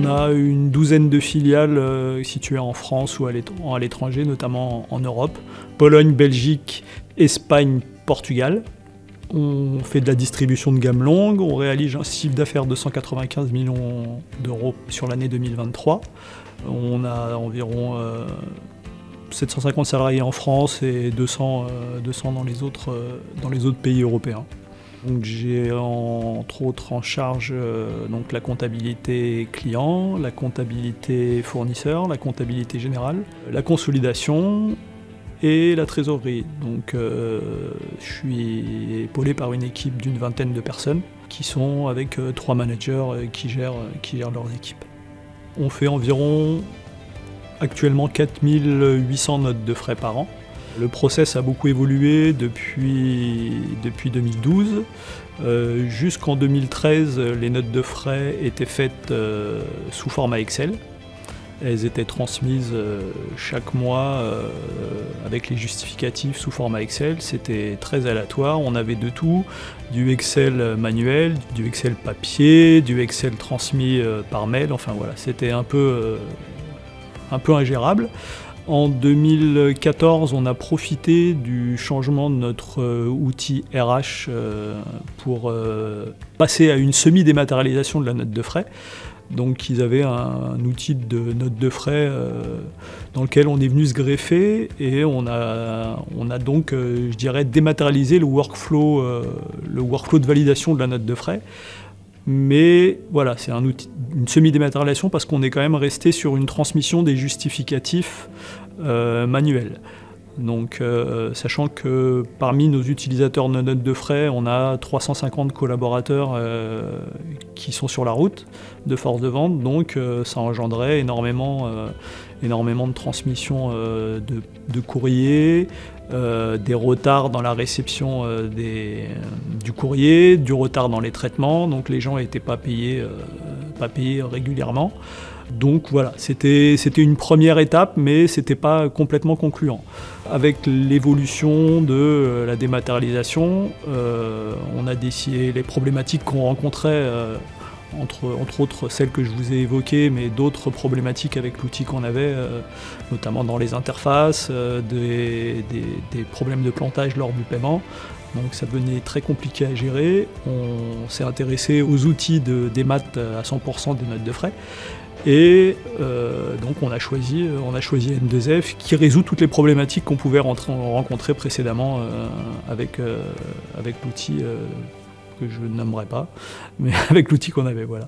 a une douzaine de filiales situées en France ou à l'étranger, notamment en Europe. Pologne, Belgique, Espagne, Portugal. On fait de la distribution de gamme longue, on réalise un chiffre d'affaires de 195 millions d'euros sur l'année 2023. On a environ 750 salariés en France et 200 dans les autres pays européens. Donc j'ai entre autres en charge donc la comptabilité client, la comptabilité fournisseur, la comptabilité générale, la consolidation et la trésorerie. Donc je suis épaulé par une équipe d'une vingtaine de personnes qui sont avec 3 managers qui gèrent leurs équipes. On fait environ actuellement 4800 notes de frais par an. Le process a beaucoup évolué depuis 2012. Jusqu'en 2013, les notes de frais étaient faites sous format Excel. Elles étaient transmises chaque mois avec les justificatifs sous format Excel. C'était très aléatoire, on avait de tout, du Excel manuel, du Excel papier, du Excel transmis par mail, enfin voilà, c'était un peu ingérable. En 2014, on a profité du changement de notre outil RH pour passer à une semi-dématérialisation de la note de frais. Donc ils avaient un outil de note de frais dans lequel on est venu se greffer et on a donc, je dirais, dématérialisé le workflow de validation de la note de frais. Mais voilà, c'est une semi-dématérialisation parce qu'on est quand même resté sur une transmission des justificatifs manuels. Donc, sachant que parmi nos utilisateurs de notes de frais, on a 350 collaborateurs qui sont sur la route de force de vente, donc ça engendrait énormément de transmissions de courriers, des retards dans la réception du courrier, du retard dans les traitements, donc les gens n'étaient pas payés régulièrement. Donc voilà, c'était une première étape, mais c'était pas complètement concluant. Avec l'évolution de la dématérialisation, on a décidé les problématiques qu'on rencontrait, entre autres celles que je vous ai évoquées, mais d'autres problématiques avec l'outil qu'on avait, notamment dans les interfaces, des problèmes de plantage lors du paiement. Donc ça devenait très compliqué à gérer. On s'est intéressé aux outils de démat à 100% des notes de frais. Et donc on a choisi N2F qui résout toutes les problématiques qu'on pouvait rencontrer précédemment avec l'outil que je nommerai pas, mais avec l'outil qu'on avait, voilà.